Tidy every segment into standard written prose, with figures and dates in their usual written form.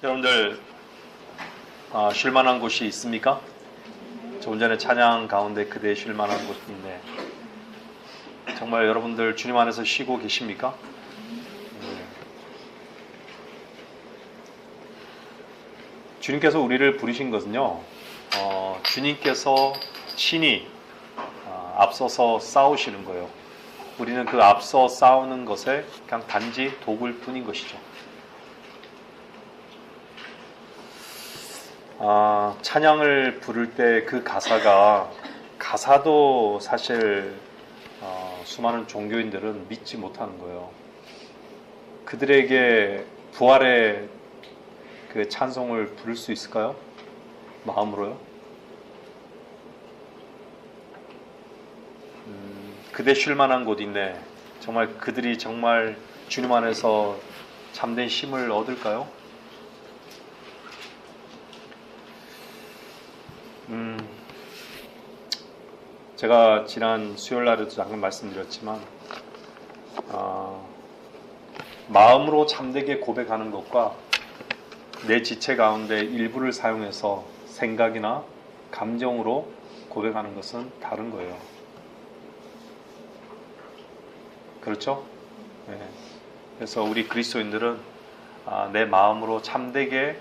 여러분들 쉴만한 곳이 있습니까? 조금 전에 찬양 가운데 그대 쉴만한 곳이 있네. 정말 여러분들 주님 안에서 쉬고 계십니까? 주님께서 우리를 부르신 것은요, 주님께서 친히 앞서서 싸우시는 거예요. 우리는 그 앞서 싸우는 것에 그냥 단지 도구일 뿐인 것이죠. 찬양을 부를 때 그 가사도 사실 수많은 종교인들은 믿지 못하는 거예요. 그들에게 부활의 그 찬송을 부를 수 있을까요? 마음으로요? 그대 쉴만한 곳 있네. 정말 그들이 정말 주님 안에서 참된 힘을 얻을까요? 제가 지난 수요일 날에도 잠깐 말씀드렸지만 마음으로 참되게 고백하는 것과 내 지체 가운데 일부를 사용해서 생각이나 감정으로 고백하는 것은 다른 거예요. 그렇죠? 네. 그래서 우리 그리스도인들은 내 마음으로 참되게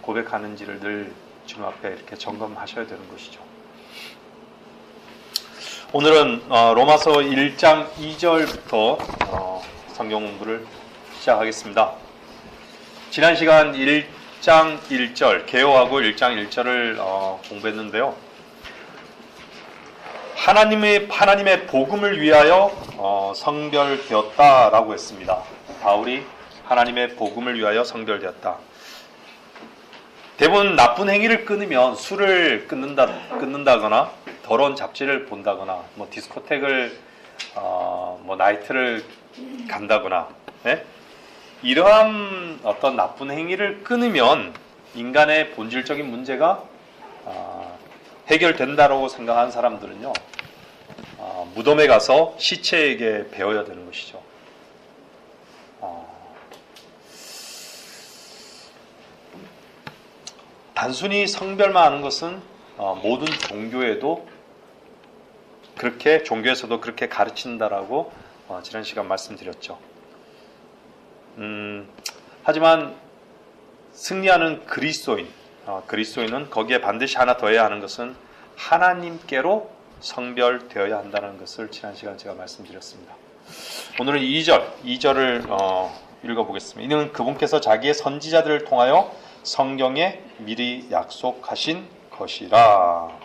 고백하는지를 늘 주님 앞에 이렇게 점검하셔야 되는 것이죠. 오늘은 로마서 1장 2절부터 성경 공부를 시작하겠습니다. 지난 시간 1장 1절, 개요하고 1장 1절을 공부했는데요. 하나님의 복음을 위하여 성별되었다라고 했습니다. 바울이 하나님의 복음을 위하여 성별되었다. 대부분 나쁜 행위를 끊으면 술을 끊는다거나 더러운 잡지를 본다거나 디스코텍을 나이트를 간다거나 이러한 어떤 나쁜 행위를 끊으면 인간의 본질적인 문제가 해결된다라고 생각하는 사람들은요, 무덤에 가서 시체에게 배워야 되는 것이죠. 단순히 성별만 하는 것은 모든 종교에서도 그렇게 가르친다라고 지난 시간 말씀드렸죠. 하지만 승리하는 그리스도인은 거기에 반드시 하나 더해야 하는 것은 하나님께로 성별되어야 한다는 것을 지난 시간 제가 말씀드렸습니다. 오늘은 2절을 읽어보겠습니다. 이는 그분께서 자기의 선지자들을 통하여 성경에 미리 약속하신 것이라.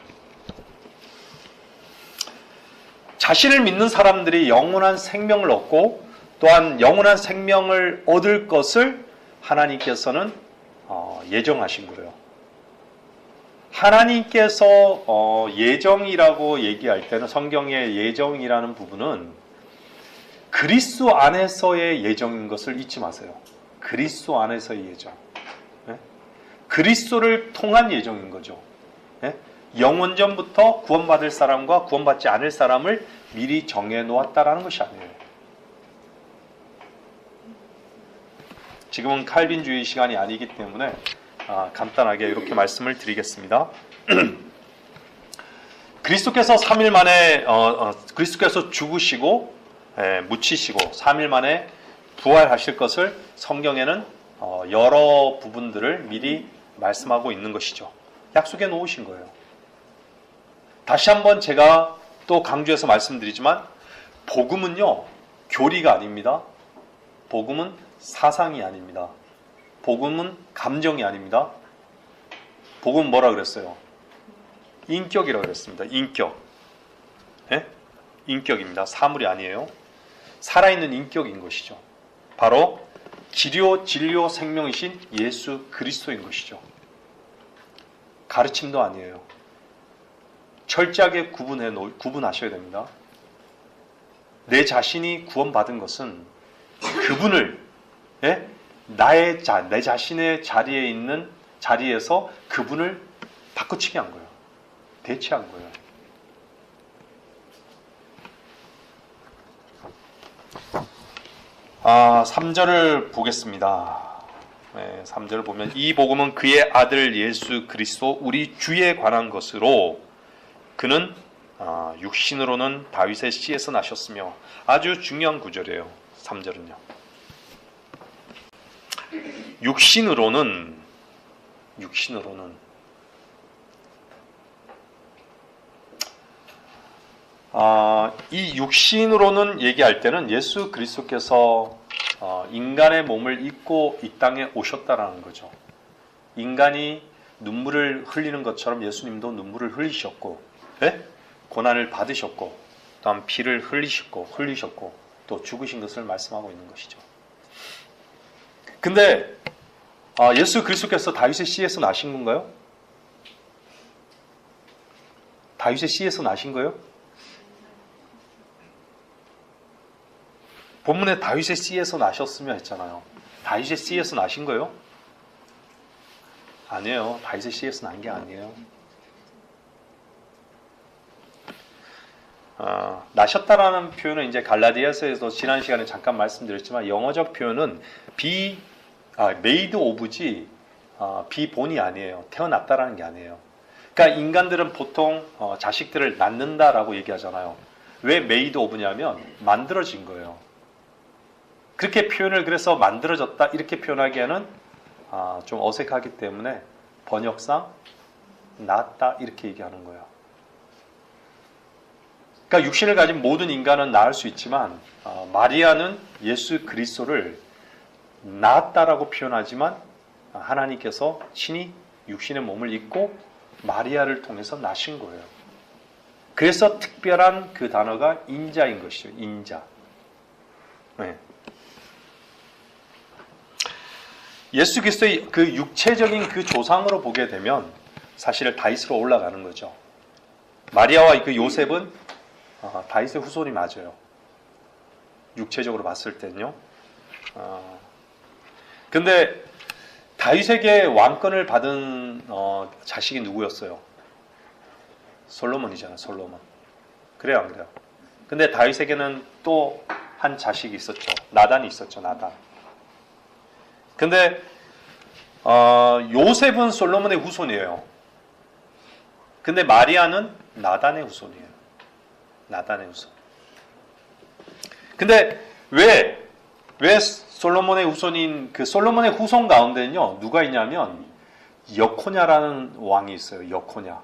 자신을 믿는 사람들이 영원한 생명을 얻고 또한 영원한 생명을 얻을 것을 하나님께서는 예정하신 거예요. 하나님께서 예정이라고 얘기할 때는 성경의 예정이라는 부분은 그리스도 안에서의 예정인 것을 잊지 마세요. 그리스도 안에서의 예정. 그리스도를 통한 예정인 거죠. 영원전부터 구원받을 사람과 구원받지 않을 사람을 미리 정해놓았다라는 것이 아니에요. 지금은 칼빈주의 시간이 아니기 때문에 간단하게 이렇게 말씀을 드리겠습니다. 그리스도께서 3일 만에 그리스도께서 죽으시고 묻히시고 3일 만에 부활하실 것을 성경에는 여러 부분들을 미리 말씀하고 있는 것이죠. 약속해 놓으신 거예요. 다시 한번 제가 또 강조해서 말씀드리지만 복음은요, 교리가 아닙니다. 복음은 사상이 아닙니다. 복음은 감정이 아닙니다. 복음은 뭐라 그랬어요? 인격이라고 그랬습니다. 인격. 인격입니다. 사물이 아니에요. 살아있는 인격인 것이죠. 바로 기료, 진료, 생명이신 예수 그리스도인 것이죠. 가르침도 아니에요. 철저하게 구분하셔야 됩니다. 내 자신이 구원받은 것은 그분을 내 자신의 자리에 있는 자리에서 그분을 바꾸치기 한 거예요. 대체한 거예요. 3절을 보겠습니다. 3절을 보면 이 복음은 그의 아들 예수 그리스도 우리 주에 관한 것으로 그는 육신으로는 다윗의 씨에서 나셨으며 아주 중요한 구절이에요. 3절은요. 육신으로는 이 육신으로는 얘기할 때는 예수 그리스도께서 인간의 몸을 입고 이 땅에 오셨다라는 거죠. 인간이 눈물을 흘리는 것처럼 예수님도 눈물을 흘리셨고, 고난을 받으셨고, 또한 피를 흘리셨고, 또 죽으신 것을 말씀하고 있는 것이죠. 근데 예수 그리스도께서 다윗의 씨에서 나신 건가요? 다윗의 씨에서 나신 거예요? 본문에 다윗의 씨에서 나셨으며 했잖아요. 다윗의 씨에서 나신 거예요? 아니에요. 다윗의 씨에서 난 게 아니에요. 나셨다라는 표현은 이제 갈라디아서에서 지난 시간에 잠깐 말씀드렸지만 영어적 표현은 made of지 비본이 아니에요. 태어났다라는 게 아니에요. 그러니까 인간들은 보통 자식들을 낳는다라고 얘기하잖아요. 왜 made of냐면 만들어진 거예요. 그렇게 표현을 그래서 만들어졌다 이렇게 표현하기에는 좀 어색하기 때문에 번역상 낳았다 이렇게 얘기하는 거예요. 그러니까 육신을 가진 모든 인간은 낳을 수 있지만 마리아는 예수 그리스도를 낳았다라고 표현하지만 하나님께서 친히 육신의 몸을 입고 마리아를 통해서 낳으신 거예요. 그래서 특별한 그 단어가 인자인 것이죠. 인자. 네. 예수 그리스도의 그 육체적인 그 조상으로 보게 되면 사실 다윗으로 올라가는 거죠. 마리아와 그 요셉은 다윗의 후손이 맞아요. 육체적으로 봤을 때는요. 근데 다윗에게 왕권을 받은 자식이 누구였어요? 솔로몬이잖아요. 솔로몬. 그래요, 안 그래요? 근데 다윗에게는 또 한 자식이 있었죠. 나단이 있었죠. 나단. 근데 요셉은 솔로몬의 후손이에요. 근데 마리아는 나단의 후손이에요. 나단의 후손. 근데 왜 솔로몬의 후손인 그 솔로몬의 후손 가운데는요 누가 있냐면 여코냐라는 왕이 있어요. 여코냐.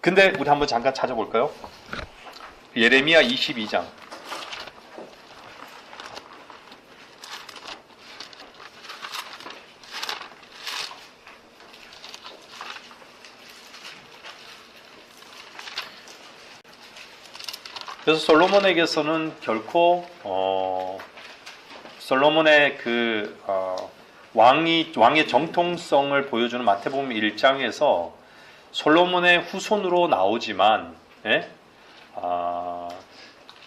근데 우리 한번 잠깐 찾아볼까요? 예레미야 22장. 그래서 솔로몬에게서는 결코 솔로몬의 그 왕의 정통성을 보여주는 마태복음 1장에서 솔로몬의 후손으로 나오지만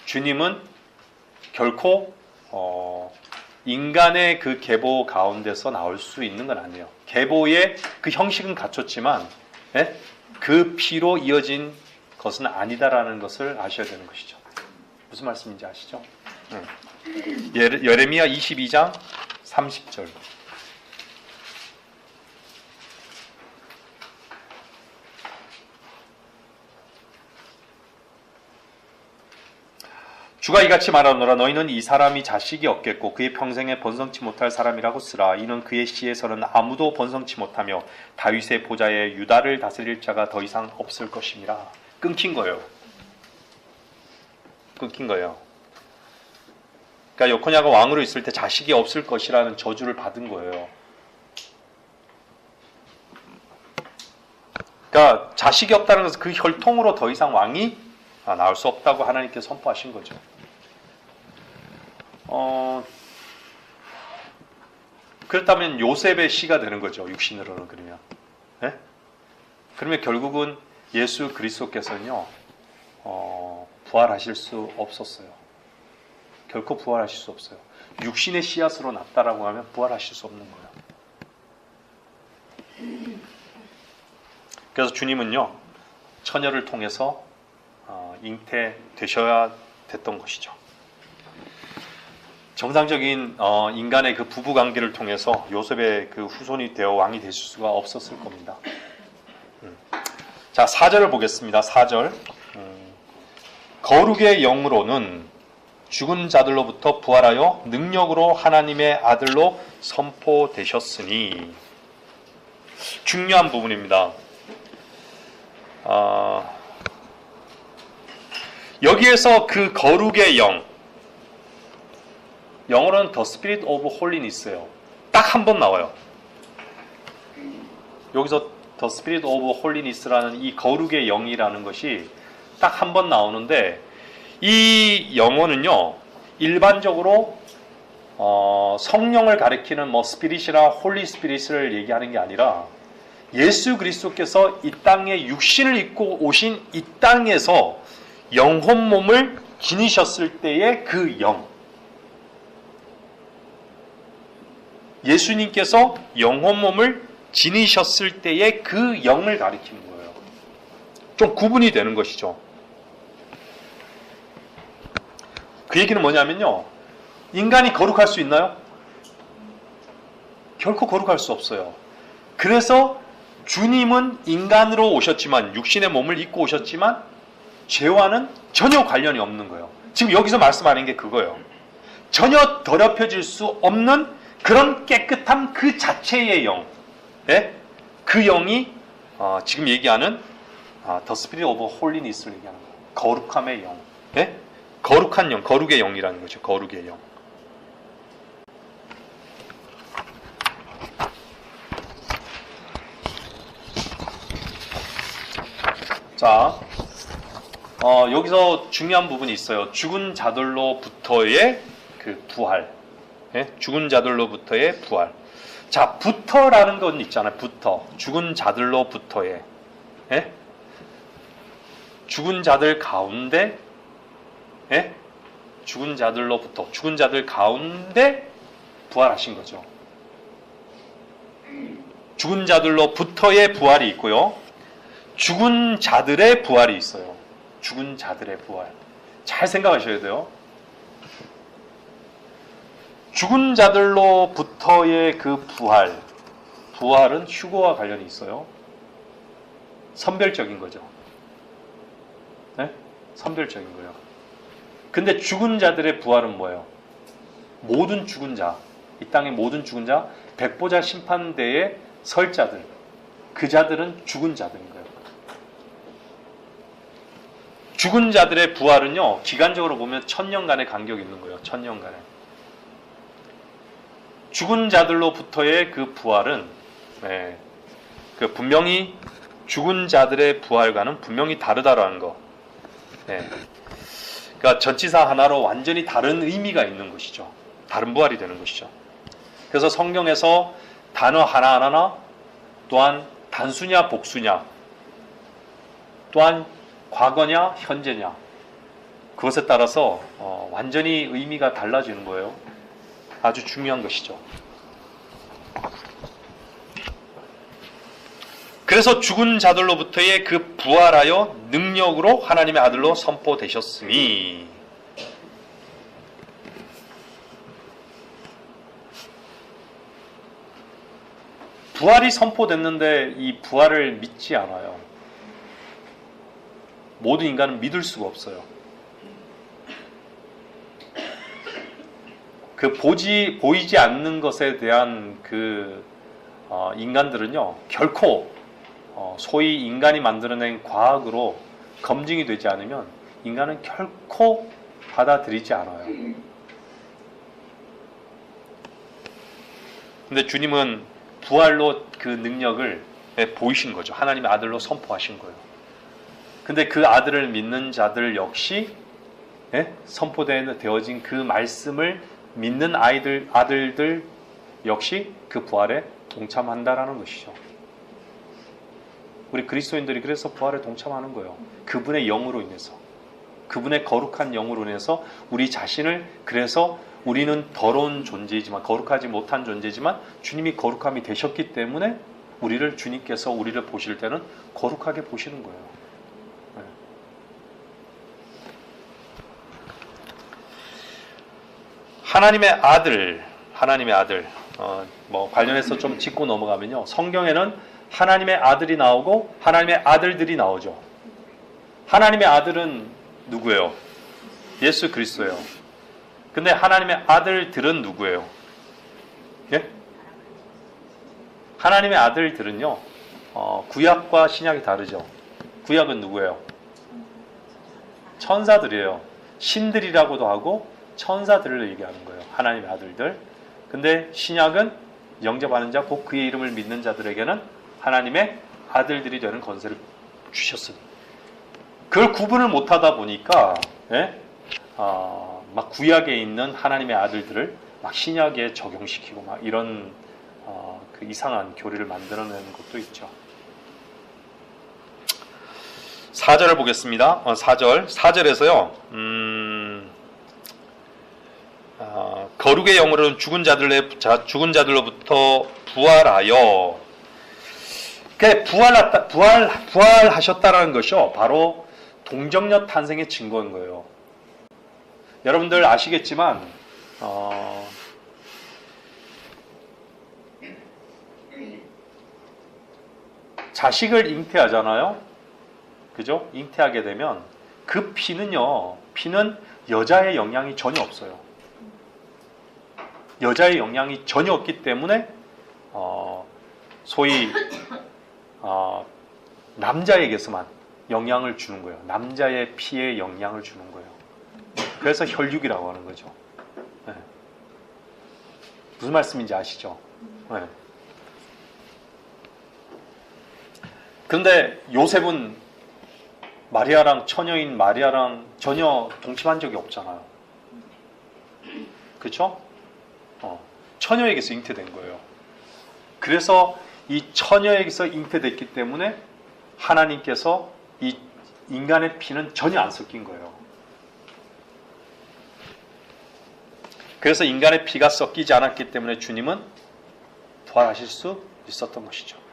주님은 결코 인간의 그 계보 가운데서 나올 수 있는 건 아니에요. 계보의 그 형식은 갖췄지만 그 피로 이어진 것은 아니다라는 것을 아셔야 되는 것이죠. 무슨 말씀인지 아시죠? 예레미야 22장 30절. 주가 이같이 말하노라. 너희는 이 사람이 자식이 없겠고 그의 평생에 번성치 못할 사람이라고 쓰라. 이는 그의 씨에서는 아무도 번성치 못하며 다윗의 보좌에 유다를 다스릴 자가 더 이상 없을 것임이라. 끊긴 거예요. 끊긴 거예요. 그러니까 여코냐가 왕으로 있을 때 자식이 없을 것이라는 저주를 받은 거예요. 그러니까 자식이 없다는 것은 그 혈통으로 더 이상 왕이 나올 수 없다고 하나님께서 선포하신 거죠. 그렇다면 요셉의 씨가 되는 거죠. 육신으로는 그러면. 그러면 결국은 예수 그리스도께서는요 부활하실 수 없었어요. 결코 부활하실 수 없어요. 육신의 씨앗으로 났다라고 하면 부활하실 수 없는 거예요. 그래서 주님은요 처녀를 통해서 잉태되셔야 됐던 것이죠. 정상적인 인간의 그 부부 관계를 통해서 요셉의 그 후손이 되어 왕이 되실 수가 없었을 겁니다. 자, 4절을 보겠습니다. 4절. 거룩의 영으로는 죽은 자들로부터 부활하여 능력으로 하나님의 아들로 선포되셨으니. 중요한 부분입니다. 여기에서 그 거룩의 영, 영어로는 The Spirit of Holiness예요. 딱 한 번 나와요. 여기서 The Spirit of Holiness라는 이 거룩의 영이라는 것이 딱 한 번 나오는데, 이 영어는요 일반적으로 성령을 가리키는 뭐 스피릿이나 홀리 스피릿을 얘기하는 게 아니라 예수 그리스도께서 이 땅에 육신을 입고 오신 이 땅에서 영혼 몸을 지니셨을 때의 그 영, 예수님께서 영혼 몸을 지니셨을 때의 그 영을 가리키는 거예요. 좀 구분이 되는 것이죠. 그 얘기는 뭐냐면요, 인간이 거룩할 수 있나요? 결코 거룩할 수 없어요. 그래서 주님은 인간으로 오셨지만, 육신의 몸을 입고 오셨지만 죄와는 전혀 관련이 없는 거예요. 지금 여기서 말씀하는 게 그거예요. 전혀 더럽혀질 수 없는 그런 깨끗함 그 자체의 영, 그 영이 지금 얘기하는 The Spirit of Holiness를 얘기하는 거예요. 거룩함의 영, 거룩한 영, 거룩의 영이라는 거죠. 거룩의 영. 자, 여기서 중요한 부분이 있어요. 죽은 자들로부터의 그 부활, 죽은 자들로부터의 부활. 자, 부터라는 건 있잖아요. 부터, 죽은 자들로부터의, 죽은 자들 가운데, 죽은 자들로부터, 죽은 자들 가운데 부활하신 거죠. 죽은 자들로부터의 부활이 있고요, 죽은 자들의 부활이 있어요. 죽은 자들의 부활. 잘 생각하셔야 돼요. 죽은 자들로부터의 그 부활, 부활은 휴거와 관련이 있어요. 선별적인 거죠. 선별적인 거예요. 근데 죽은 자들의 부활은 뭐예요? 모든 죽은 자, 이 땅의 모든 죽은 자, 백보자 심판대에 설 자들, 그 자들은 죽은 자들인 거예요. 죽은 자들의 부활은요, 기간적으로 보면 1000년간의 간격이 있는 거예요. 1000년간에. 죽은 자들로부터의 그 부활은 그 분명히 죽은 자들의 부활과는 분명히 다르다라는 거. 그러니까 전치사 하나로 완전히 다른 의미가 있는 것이죠. 다른 부활이 되는 것이죠. 그래서 성경에서 단어 하나하나 또한 단수냐 복수냐, 또한 과거냐 현재냐, 그것에 따라서 완전히 의미가 달라지는 거예요. 아주 중요한 것이죠. 그래서 죽은 자들로부터의 그 부활하여 능력으로 하나님의 아들로 선포되셨으니. 부활이 선포됐는데 이 부활을 믿지 않아요. 모든 인간은 믿을 수가 없어요. 그 보이지 않는 것에 대한 그 인간들은요, 결코 소위 인간이 만들어낸 과학으로 검증이 되지 않으면 인간은 결코 받아들이지 않아요. 근데 주님은 부활로 그 능력을 보이신 거죠. 하나님의 아들로 선포하신 거예요. 근데 그 아들을 믿는 자들 역시 선포되어진 그 말씀을 믿는 아들들 역시 그 부활에 동참한다라는 것이죠. 우리 그리스도인들이 그래서 부활에 동참하는 거예요. 그분의 영으로 인해서, 그분의 거룩한 영으로 인해서 우리 자신을, 그래서 우리는 더러운 존재이지만, 거룩하지 못한 존재지만 주님이 거룩함이 되셨기 때문에 주님께서 우리를 보실 때는 거룩하게 보시는 거예요. 하나님의 아들, 뭐 관련해서 좀 짚고 넘어가면요. 성경에는 하나님의 아들이 나오고 하나님의 아들들이 나오죠. 하나님의 아들은 누구예요? 예수 그리스도예요. 근데 하나님의 아들들은 누구예요? 예? 하나님의 아들들은요, 구약과 신약이 다르죠. 구약은 누구예요? 천사들이에요. 신들이라고도 하고 천사들을 얘기하는 거예요. 하나님의 아들들. 근데 신약은 영접하는 자, 곧 그의 이름을 믿는 자들에게는 하나님의 아들들이 되는 권세를 주셨습니다. 그걸 구분을 못하다 보니까 막 구약에 있는 하나님의 아들들을 막 신약에 적용시키고 막 이런 그 이상한 교리를 만들어내는 것도 있죠. 4절을 보겠습니다. 4절에서요. 거룩의 영으로는 죽은 자들로부터 부활하여, 부활하셨다라는 것이요, 바로 동정녀 탄생의 증거인 거예요. 여러분들 아시겠지만 자식을 잉태하잖아요. 그죠? 잉태하게 되면 그 피는 여자의 영향이 전혀 없어요. 여자의 영향이 전혀 없기 때문에 소위 남자에게서만 영향을 주는 거예요. 남자의 피에 영향을 주는 거예요. 그래서 혈육이라고 하는 거죠. 네. 무슨 말씀인지 아시죠? 네. 그런데 요셉은 처녀인 마리아랑 전혀 동침한 적이 없잖아요. 그렇죠? 처녀에게서 잉태된 거예요. 그래서 이 처녀에게서 잉태됐기 때문에 하나님께서 이 인간의 피는 전혀 안 섞인 거예요. 그래서 인간의 피가 섞이지 않았기 때문에 주님은 부활하실 수 있었던 것이죠.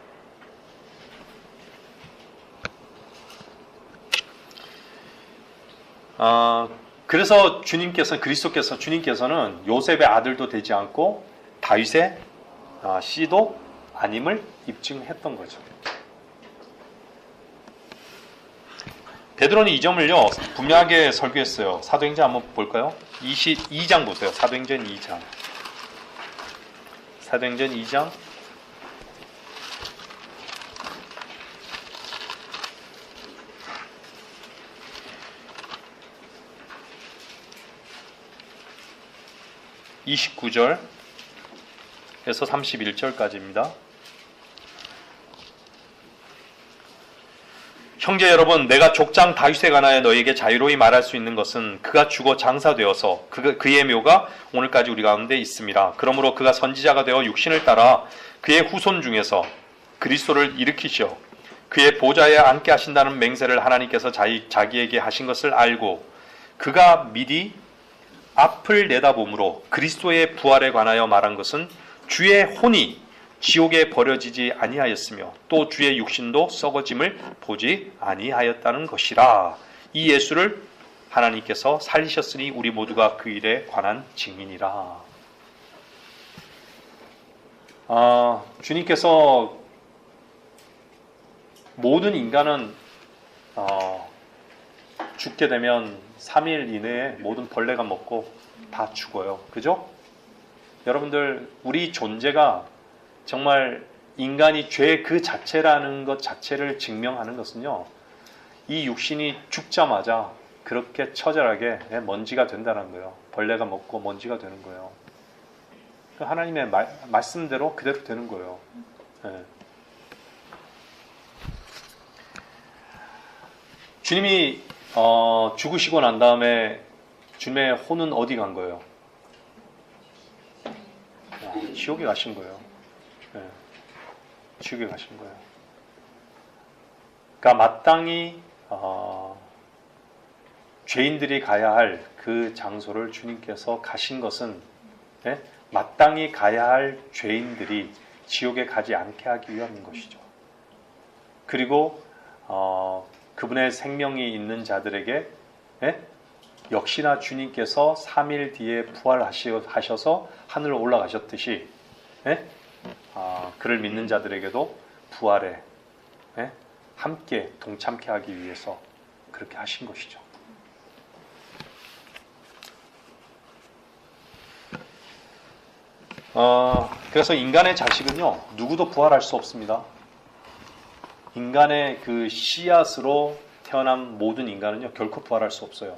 그래서 주님께서는 요셉의 아들도 되지 않고 다윗의 씨도 아님을 입증했던 거죠. 베드로는 이 점을요 분명하게 설교했어요. 사도행전 한번 볼까요? 22장 보세요. 사도행전 2장. 사도행전 2장 29절에서 31절까지입니다. 형제 여러분, 내가 족장 다윗에 관하여 너희에게 자유로이 말할 수 있는 것은 그가 죽어 장사되어서 그의 묘가 오늘까지 우리 가운데 있습니다. 그러므로 그가 선지자가 되어 육신을 따라 그의 후손 중에서 그리스도를 일으키시어 그의 보좌에 앉게 하신다는 맹세를 하나님께서 자기에게 하신 것을 알고 그가 미리 앞을 내다보므로 그리스도의 부활에 관하여 말한 것은 주의 혼이 지옥에 버려지지 아니하였으며 또 주의 육신도 썩어짐을 보지 아니하였다는 것이라. 이 예수를 하나님께서 살리셨으니 우리 모두가 그 일에 관한 증인이라. 주님께서 모든 인간은 죽게 되면 3일 이내에 모든 벌레가 먹고 다 죽어요. 그죠? 여러분들, 우리 존재가 정말 인간이 죄 그 자체라는 것 자체를 증명하는 것은요, 이 육신이 죽자마자 그렇게 처절하게 먼지가 된다는 거예요. 벌레가 먹고 먼지가 되는 거예요. 하나님의 말씀대로 그대로 되는 거예요. 네. 주님이 죽으시고 난 다음에 주님의 혼은 어디 간 거예요? 지옥에 가신 거예요. 네. 지옥에 가신 거예요. 그러니까 마땅히 죄인들이 가야 할 그 장소를 주님께서 가신 것은 마땅히 가야 할 죄인들이 지옥에 가지 않게 하기 위함인 것이죠. 그리고 그분의 생명이 있는 자들에게 역시나 주님께서 3일 뒤에 부활하셔서 하늘로 올라가셨듯이 예? 그를 믿는 자들에게도 부활에 예? 함께 동참케 하기 위해서 그렇게 하신 것이죠. 그래서 인간의 자식은요, 누구도 부활할 수 없습니다. 인간의 그 씨앗으로 태어난 모든 인간은요, 결코 부활할 수 없어요.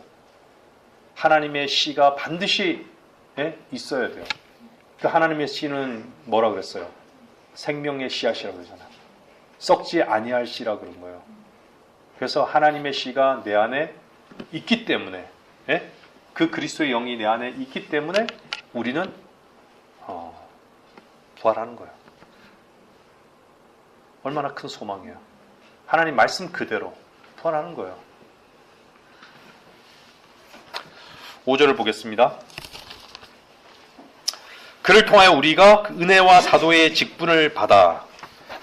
하나님의 씨가 반드시 있어야 돼요. 그 하나님의 씨는 뭐라 그랬어요? 생명의 씨앗이라고 그러잖아요. 썩지 아니할 씨라고 그런 거예요. 그래서 하나님의 씨가 내 안에 있기 때문에, 그 그리스도의 영이 내 안에 있기 때문에 우리는 부활하는 거예요. 얼마나 큰 소망이에요. 하나님 말씀 그대로 부활하는 거예요. 5절을 보겠습니다. 그를 통하여 우리가 은혜와 사도의 직분을 받아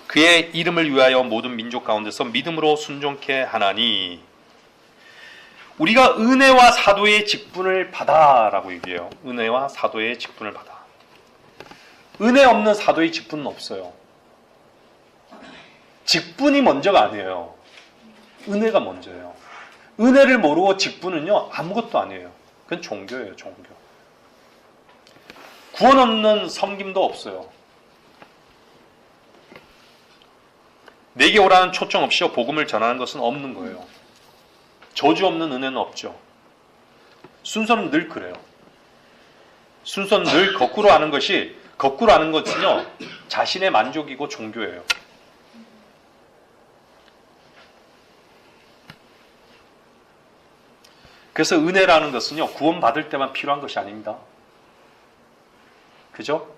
그의 이름을 위하여 모든 민족 가운데서 믿음으로 순종케 하나니. 우리가 은혜와 사도의 직분을 받아라고 얘기해요. 은혜와 사도의 직분을 받아. 은혜 없는 사도의 직분은 없어요. 직분이 먼저가 아니에요. 은혜가 먼저예요. 은혜를 모르고 직분은요, 아무것도 아니에요. 그건 종교예요, 종교. 구원 없는 섬김도 없어요. 내게 오라는 초청 없이요 복음을 전하는 것은 없는 거예요. 저주 없는 은혜는 없죠. 순서는 늘 그래요. 순서는 늘 거꾸로 하는 것은요, 자신의 만족이고 종교예요. 그래서 은혜라는 것은요, 구원받을 때만 필요한 것이 아닙니다. 그죠?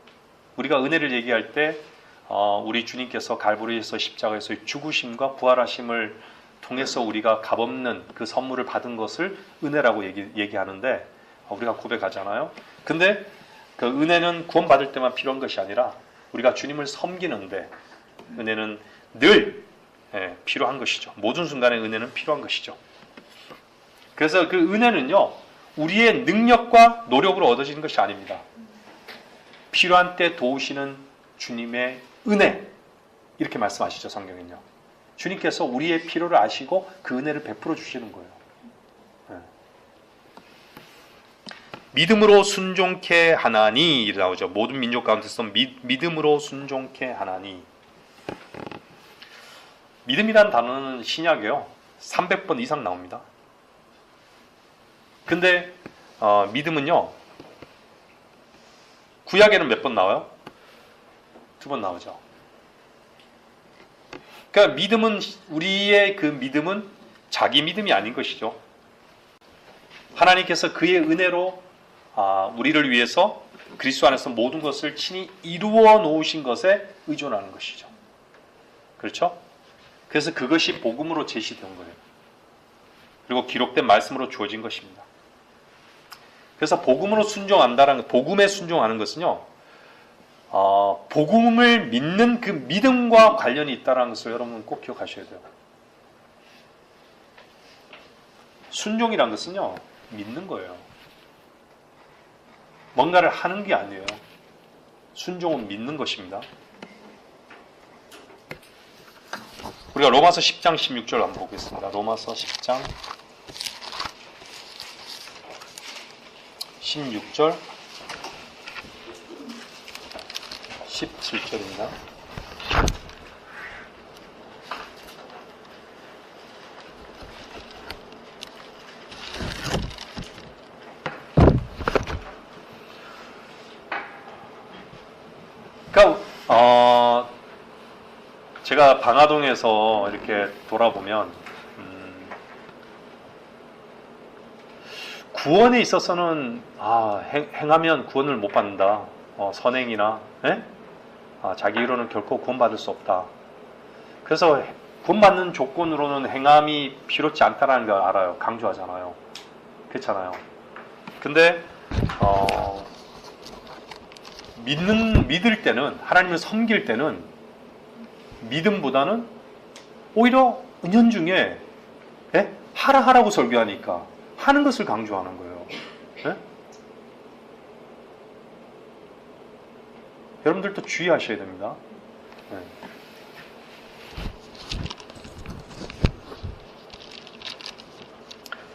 우리가 은혜를 얘기할 때 우리 주님께서 갈보리에서 십자가에서 죽으심과 부활하심을 통해서 우리가 값없는 그 선물을 받은 것을 은혜라고 얘기하는데 우리가 고백하잖아요. 근데 그 은혜는 구원받을 때만 필요한 것이 아니라 우리가 주님을 섬기는데 은혜는 늘 필요한 것이죠. 모든 순간에 은혜는 필요한 것이죠. 그래서 그 은혜는요, 우리의 능력과 노력으로 얻어지는 것이 아닙니다. 필요한 때 도우시는 주님의 은혜, 이렇게 말씀하시죠, 성경은요. 주님께서 우리의 필요를 아시고 그 은혜를 베풀어 주시는 거예요. 믿음으로 순종케 하나니 이렇게 나오죠. 모든 민족 가운데서 믿음으로 순종케 하나니. 믿음이란 단어는 신약에요 300번 이상 나옵니다. 근데 믿음은요, 구약에는 몇 번 나와요? 2번 나오죠. 그러니까 믿음은, 우리의 그 믿음은 자기 믿음이 아닌 것이죠. 하나님께서 그의 은혜로 우리를 위해서 그리스도 안에서 모든 것을 친히 이루어 놓으신 것에 의존하는 것이죠. 그렇죠? 그래서 그것이 복음으로 제시된 거예요. 그리고 기록된 말씀으로 주어진 것입니다. 그래서 복음으로 순종한다는, 복음에 순종하는 것은요, 복음을 믿는 그 믿음과 관련이 있다는 것을 여러분 꼭 기억하셔야 돼요. 순종이란 것은요, 믿는 거예요. 뭔가를 하는 게 아니에요. 순종은 믿는 것입니다. 우리가 로마서 10장 16절 한번 보겠습니다. 로마서 10장 16절 17절입니다. 그러니까 제가 방화동에서 이렇게 돌아보면 구원에 있어서는 행하면 구원을 못 받는다. 선행이나 자기 의로는 결코 구원받을 수 없다. 그래서 구원받는 조건으로는 행함이 필요치 않다는 걸 알아요. 강조하잖아요. 그렇잖아요. 근데 믿을 때는, 하나님을 섬길 때는 믿음보다는 오히려 은연중에 하라고 설교하니까 하는 것을 강조하는 거예요. 네? 여러분들도 주의하셔야 됩니다. 네.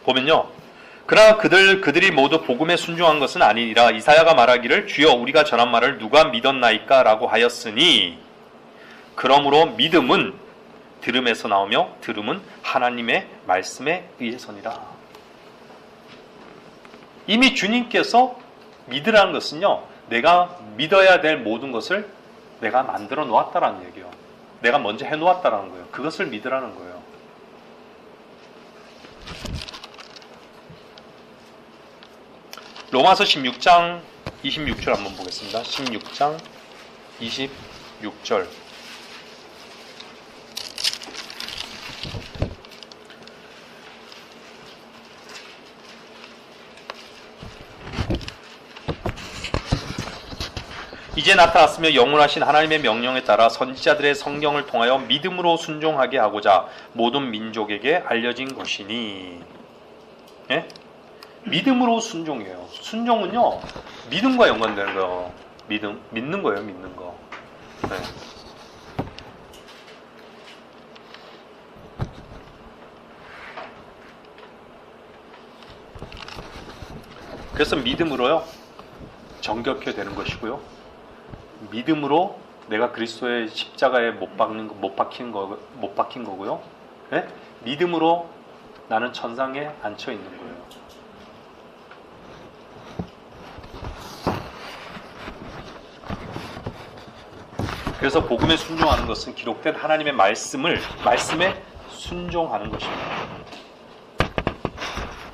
보면요. 그러나 그들이 모두 복음에 순종한 것은 아니니라. 이사야가 말하기를 주여 우리가 전한 말을 누가 믿었나이까 라고 하였으니 그러므로 믿음은 들음에서 나오며 들음은 하나님의 말씀에 의해서니라. 이미 주님께서 믿으라는 것은요, 내가 믿어야 될 모든 것을 내가 만들어 놓았다라는 얘기예요. 내가 먼저 해 놓았다라는 거예요. 그것을 믿으라는 거예요. 로마서 16장 26절 한번 보겠습니다. 16장 26절. 이제 나타났으며 영원하신 하나님의 명령에 따라 선지자들의 성경을 통하여 믿음으로 순종하게 하고자 모든 민족에게 알려진 것이니. 예? 믿음으로 순종이에요. 순종은요, 믿음과 연관되는 거예요. 믿는 거예요, 믿는 거. 네. 그래서 믿음으로요, 정결케 되는 것이고요. 믿음으로 내가 그리스도의 십자가에 못 박힌 거고요. 네? 믿음으로 나는 천상에 앉혀 있는 거예요. 그래서 복음에 순종하는 것은 기록된 하나님의 말씀에 순종하는 것입니다.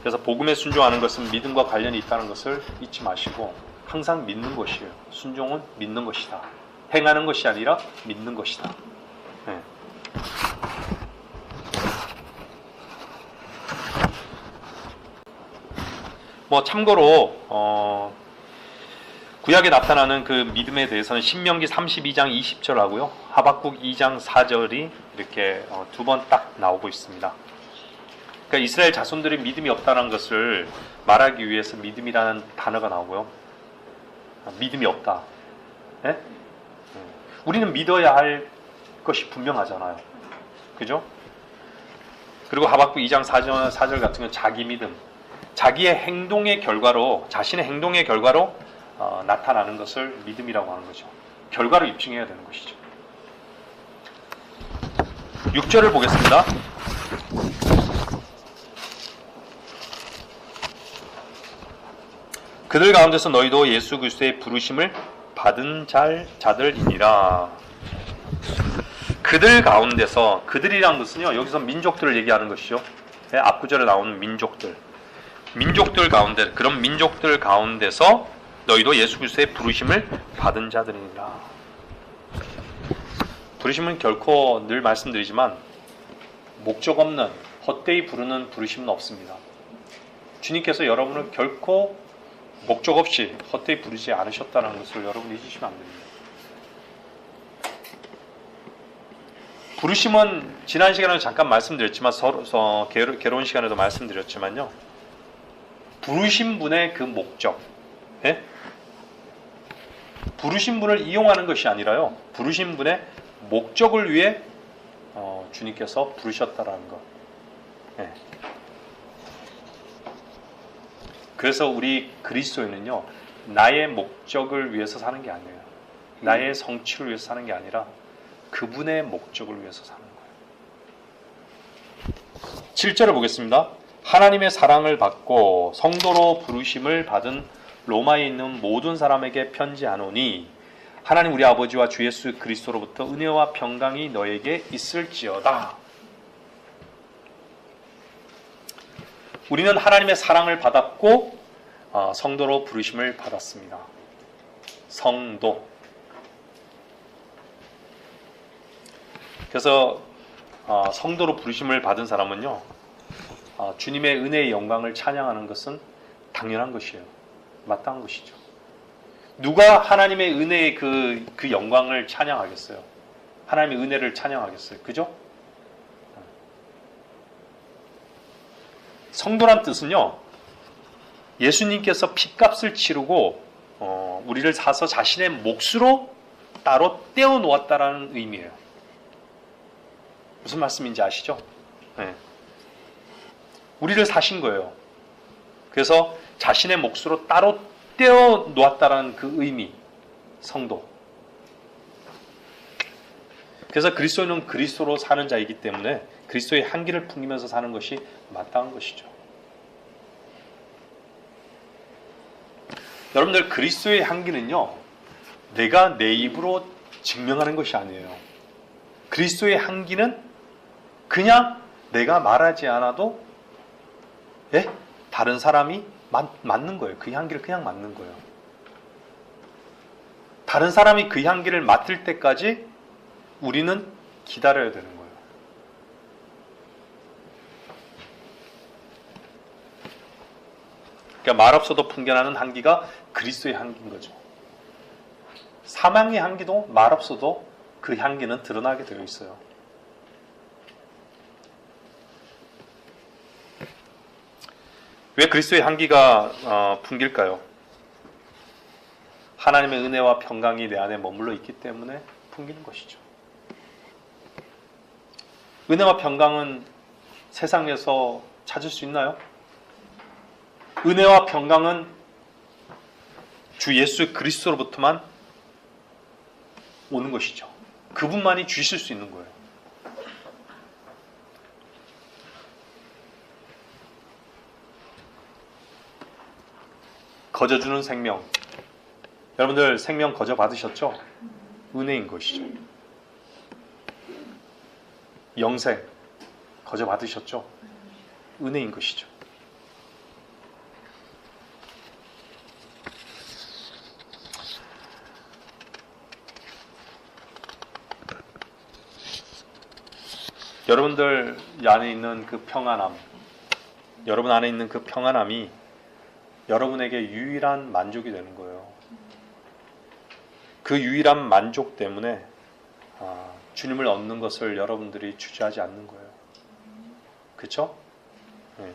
그래서 복음에 순종하는 것은 믿음과 관련이 있다는 것을 잊지 마시고 항상 믿는 것이에요. 순종은 믿는 것이다. 행하는 것이 아니라 믿는 것이다. 네. 참고로 구약에 나타나는 그 믿음에 대해서는 신명기 32장 20절하고요. 하박국 2장 4절이 이렇게 두 번 딱 나오고 있습니다. 그러니까 이스라엘 자손들이 믿음이 없다는 것을 말하기 위해서 믿음이라는 단어가 나오고요. 믿음이 없다. 네? 우리는 믿어야 할 것이 분명하잖아요. 그죠? 그리고 하박국 2장 4절 같은 경우는 자기 믿음, 자기의 행동의 결과로, 자신의 행동의 결과로 나타나는 것을 믿음이라고 하는 거죠. 결과로 입증해야 되는 것이죠. 6절을 보겠습니다. 그들 가운데서 너희도 예수 그리스도의 부르심을 받은 자들이니라. 그들 가운데서, 그들이란 것은요, 여기서 민족들을 얘기하는 것이죠. 앞구절에 나오는 민족들 가운데, 그런 민족들 가운데서 너희도 예수 그리스도의 부르심을 받은 자들이니라. 부르심은 결코 늘 말씀드리지만 목적 없는 헛되이 부르는 부르심은 없습니다. 주님께서 여러분을 결코 목적 없이 헛되이 부르지 않으셨다는 것을 여러분이 잊으시면 안 됩니다. 부르심은 지난 시간에 잠깐 말씀드렸지만, 개론 시간에도 말씀드렸지만요, 부르신 분의 그 목적, 예? 부르신 분을 이용하는 것이 아니라요, 부르신 분의 목적을 위해 주님께서 부르셨다라는 것. 예. 그래서 우리 그리스도인은요, 나의 목적을 위해서 사는 게 아니에요. 나의 성취를 위해서 사는 게 아니라 그분의 목적을 위해서 사는 거예요. 7절을 보겠습니다. 하나님의 사랑을 받고 성도로 부르심을 받은 로마에 있는 모든 사람에게 편지하노니 하나님 우리 아버지와 주 예수 그리스도로부터 은혜와 평강이 너에게 있을지어다. 우리는 하나님의 사랑을 받았고 성도로 부르심을 받았습니다. 성도. 그래서 성도로 부르심을 받은 사람은요, 주님의 은혜의 영광을 찬양하는 것은 당연한 것이에요. 마땅한 것이죠. 누가 하나님의 은혜의 그 영광을 찬양하겠어요? 하나님의 은혜를 찬양하겠어요? 그죠? 성도란 뜻은요, 예수님께서 핏값을 치르고 우리를 사서 자신의 몫으로 따로 떼어 놓았다라는 의미예요. 무슨 말씀인지 아시죠? 네. 우리를 사신 거예요. 그래서 자신의 몫으로 따로 떼어 놓았다라는 그 의미, 성도. 그래서 그리스도인은 그리스도로 사는 자이기 때문에 그리스도의 향기를 풍기면서 사는 것이 마땅한 것이죠. 여러분들, 그리스도의 향기는요, 내가 내 입으로 증명하는 것이 아니에요. 그리스도의 향기는 그냥 내가 말하지 않아도 다른 사람이 맡는 거예요. 그 향기를 그냥 맡는 거예요. 다른 사람이 그 향기를 맡을 때까지 우리는 기다려야 되는 거예요. 그러니까 말없어도 풍겨나는 향기가 그리스도의 향기인 거죠. 사망의 향기도 말없어도 그 향기는 드러나게 되어 있어요. 왜 그리스도의 향기가 풍길까요? 하나님의 은혜와 평강이 내 안에 머물러 있기 때문에 풍기는 것이죠. 은혜와 평강은 세상에서 찾을 수 있나요? 은혜와 평강은 주 예수 그리스도로부터만 오는 것이죠. 그분만이 주실 수 있는 거예요. 거저주는 생명. 여러분들 생명 거저 받으셨죠? 은혜인 것이죠. 영생 거저 받으셨죠? 은혜인 것이죠. 여러분들 안에 있는 그 평안함, 여러분 안에 있는 그 평안함이 여러분에게 유일한 만족이 되는 거예요. 그 유일한 만족 때문에 주님을 얻는 것을 여러분들이 주저하지 않는 거예요. 그렇죠? 네.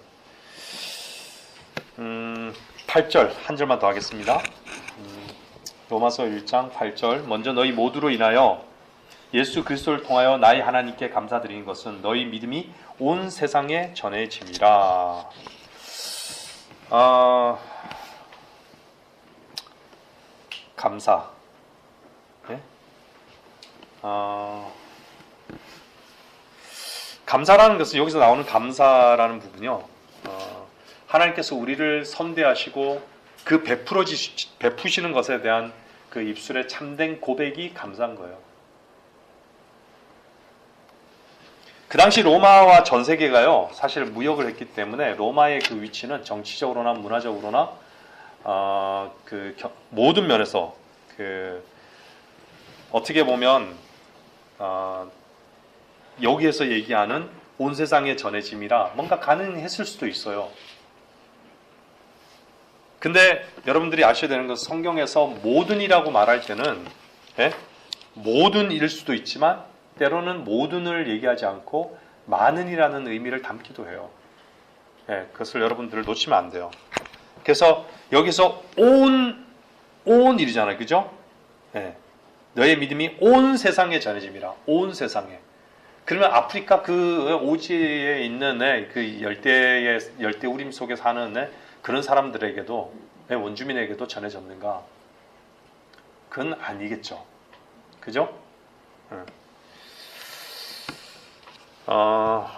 8절 한 절만 더 하겠습니다. 로마서 1장 8절 먼저 너희 모두로 인하여 예수 그리스도를 통하여 나의 하나님께 감사드리는 것은 너희 믿음이 온 세상에 전해짐이라. 감사. 네? 감사라는 것은 여기서 나오는 감사라는 부분이요. 하나님께서 우리를 선대하시고 그 베푸시는 것에 대한 그 입술의 참된 고백이 감사한 거예요. 그 당시 로마와 전 세계가요, 사실 무역을 했기 때문에 로마의 그 위치는 정치적으로나 문화적으로나 모든 면에서 어떻게 보면 여기에서 얘기하는 온 세상에 전해짐이라 뭔가 가능했을 수도 있어요. 근데 여러분들이 아셔야 되는 것은 성경에서 모든이라고 말할 때는 모든일 수도 있지만 때로는 모든을 얘기하지 않고 많은이라는 의미를 담기도 해요. 그것을 여러분들 놓치면 안 돼요. 그래서 여기서 온 일이잖아요. 그죠? 너의 믿음이 온 세상에 전해짐이라. 온 세상에. 그러면 아프리카 그 오지에 있는 그 열대 우림 속에 사는 그런 사람들에게도, 원주민에게도 전해졌는가? 그건 아니겠죠. 그죠?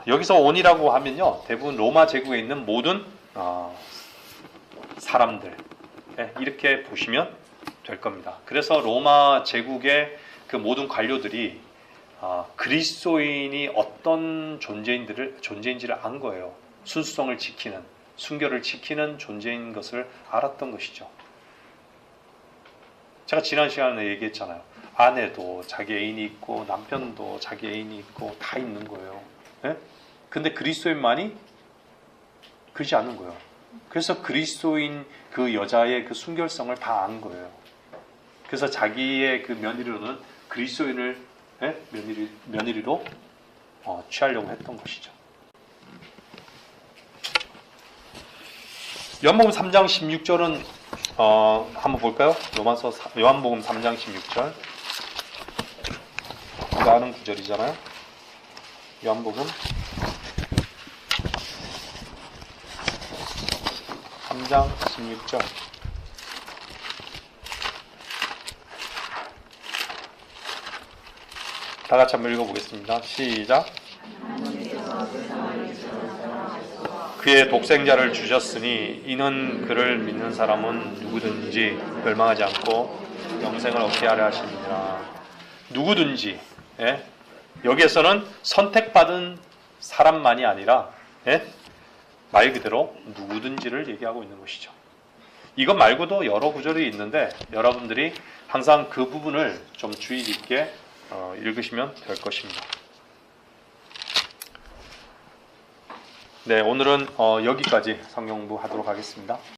여기서 온이라고 하면요, 대부분 로마 제국에 있는 모든 사람들, 이렇게 보시면 될 겁니다. 그래서 로마 제국의 그 모든 관료들이 그리스도인이 어떤 존재인지를 안 거예요. 순수성을 지키는, 순결을 지키는 존재인 것을 알았던 것이죠. 제가 지난 시간에 얘기했잖아요. 아내도 자기 애인이 있고 남편도 자기 애인이 있고 다 있는 거예요. 근데 그리스도인만이 그렇지 않은 거예요. 그래서 그리스도인 그 여자의 그 순결성을 다 안 거예요. 그래서 자기의 그 며느리로는 그리스도인을 며느리로 취하려고 했던 것이죠. 요한복음 3장 16절은 한번 볼까요? 요한복음 3장 16절. 우리가 아는 구절이잖아요. 요한복음 3장 16절. 다 같이 한번 읽어보겠습니다. 시작. 그의 독생자를 주셨으니 이는 그를 믿는 사람은 누구든지 멸망하지 않고 영생을 얻게 하려 하십니다. 누구든지, 예? 여기에서는 선택받은 사람만이 아니라, 예? 말 그대로 누구든지를 얘기하고 있는 것이죠. 이것 말고도 여러 구절이 있는데 여러분들이 항상 그 부분을 좀 주의 깊게 읽으시면 될 것입니다. 네, 오늘은 여기까지 성경공부 하도록 하겠습니다.